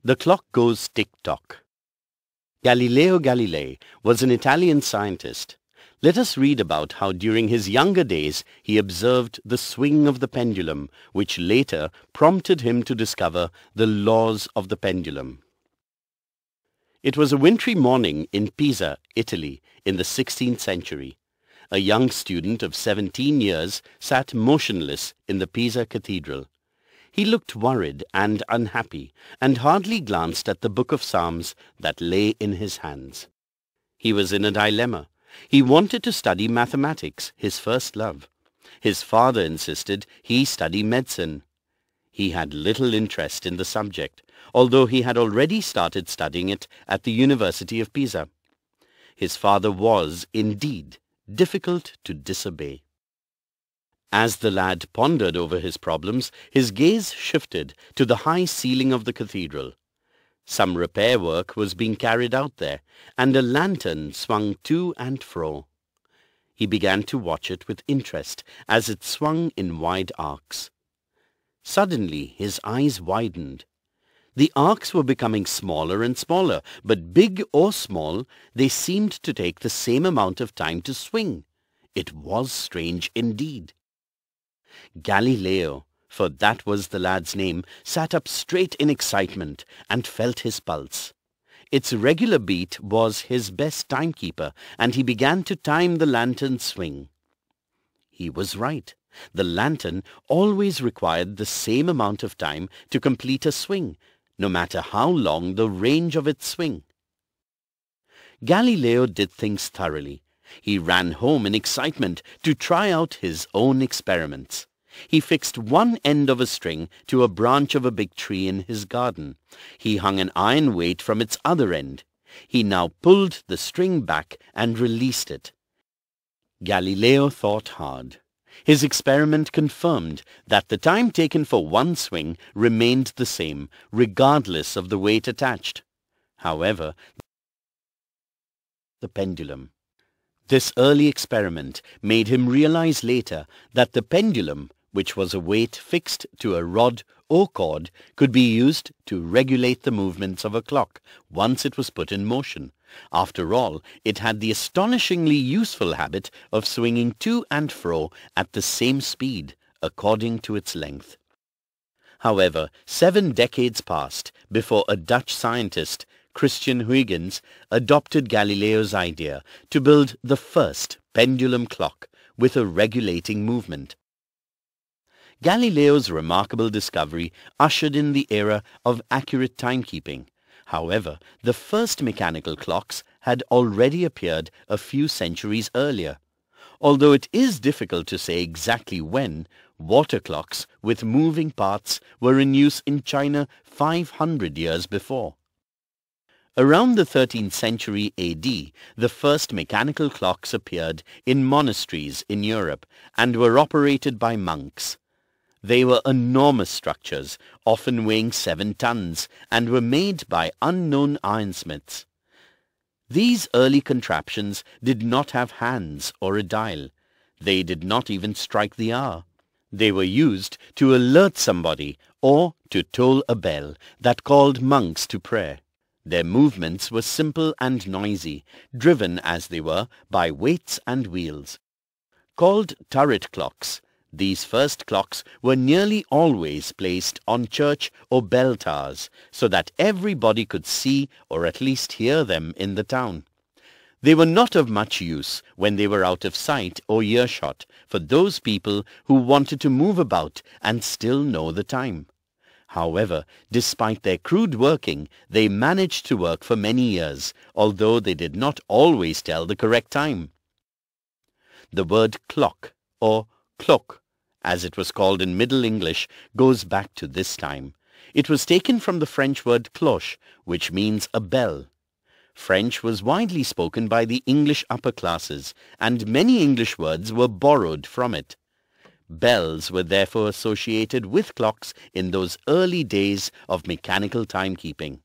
The clock goes tick-tock. Galileo Galilei was an Italian scientist. Let us read about how during his younger days he observed the swing of the pendulum, which later prompted him to discover the laws of the pendulum. It was a wintry morning in Pisa, Italy, in the 16th century. A young student of 17 years sat motionless in the Pisa Cathedral. He looked worried and unhappy, and hardly glanced at the book of Psalms that lay in his hands. He was in a dilemma. He wanted to study mathematics, his first love. His father insisted he study medicine. He had little interest in the subject, although he had already started studying it at the University of Pisa. His father was, indeed, difficult to disobey. As the lad pondered over his problems, his gaze shifted to the high ceiling of the cathedral. Some repair work was being carried out there, and a lantern swung to and fro. He began to watch it with interest as it swung in wide arcs. Suddenly his eyes widened. The arcs were becoming smaller and smaller, but big or small, they seemed to take the same amount of time to swing. It was strange indeed. Galileo, for that was the lad's name, sat up straight in excitement and felt his pulse. Its regular beat was his best timekeeper, and he began to time the lantern's swing. He was right. The lantern always required the same amount of time to complete a swing, no matter how long the range of its swing. Galileo did things thoroughly. He ran home in excitement to try out his own experiments. He fixed one end of a string to a branch of a big tree in his garden. He hung an iron weight from its other end. He now pulled the string back and released it. Galileo thought hard. His experiment confirmed that the time taken for one swing remained the same, regardless of the weight attached. However, the pendulum. This early experiment made him realize later that the pendulum, which was a weight fixed to a rod or cord, could be used to regulate the movements of a clock once it was put in motion. After all, it had the astonishingly useful habit of swinging to and fro at the same speed, according to its length. However, 7 decades passed before a Dutch scientist, Christian Huygens, adopted Galileo's idea to build the first pendulum clock with a regulating movement. Galileo's remarkable discovery ushered in the era of accurate timekeeping. However, the first mechanical clocks had already appeared a few centuries earlier. Although it is difficult to say exactly when, water clocks with moving parts were in use in China 500 years before. Around the 13th century AD, the first mechanical clocks appeared in monasteries in Europe and were operated by monks. They were enormous structures, often weighing 7 tons, and were made by unknown ironsmiths. These early contraptions did not have hands or a dial. They did not even strike the hour. They were used to alert somebody or to toll a bell that called monks to prayer. Their movements were simple and noisy, driven as they were by weights and wheels. Called turret clocks, these first clocks were nearly always placed on church or bell towers, so that everybody could see or at least hear them in the town. They were not of much use when they were out of sight or earshot for those people who wanted to move about and still know the time. However, despite their crude working, they managed to work for many years, although they did not always tell the correct time. The word clock, or clock, as it was called in Middle English, goes back to this time. It was taken from the French word cloche, which means a bell. French was widely spoken by the English upper classes, and many English words were borrowed from it. Bells were therefore associated with clocks in those early days of mechanical timekeeping.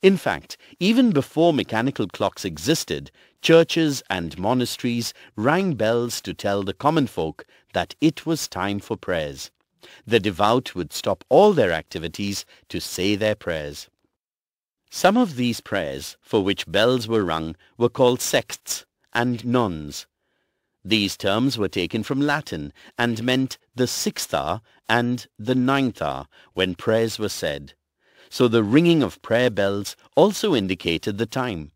In fact, even before mechanical clocks existed, churches and monasteries rang bells to tell the common folk that it was time for prayers. The devout would stop all their activities to say their prayers. Some of these prayers for which bells were rung were called sexts and nones. These terms were taken from Latin and meant the 6th hour and the 9th hour when prayers were said. So the ringing of prayer bells also indicated the time.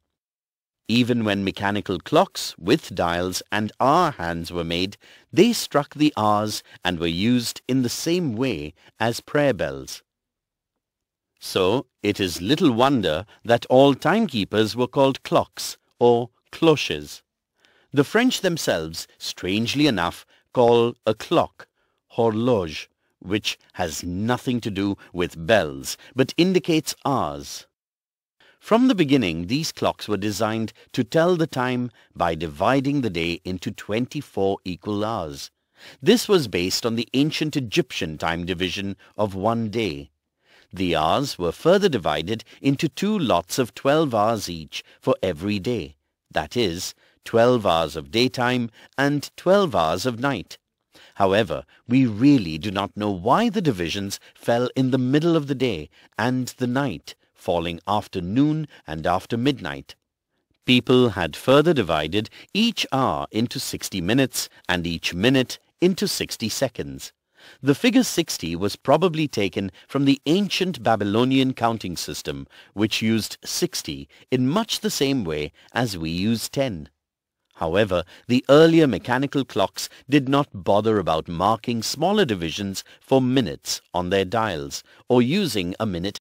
Even when mechanical clocks with dials and hour hands were made, they struck the hours and were used in the same way as prayer bells. So it is little wonder that all timekeepers were called clocks or cloches. The French themselves, strangely enough, call a clock horloge, which has nothing to do with bells, but indicates hours. From the beginning, these clocks were designed to tell the time by dividing the day into 24 equal hours. This was based on the ancient Egyptian time division of one day. The hours were further divided into 2 lots of 12 hours each for every day, that is, 12 hours of daytime and 12 hours of night. However, we really do not know why the divisions fell in the middle of the day and the night, falling after noon and after midnight. People had further divided each hour into 60 minutes and each minute into 60 seconds. The figure 60 was probably taken from the ancient Babylonian counting system, which used 60 in much the same way as we use 10. However, the earlier mechanical clocks did not bother about marking smaller divisions for minutes on their dials or using a minute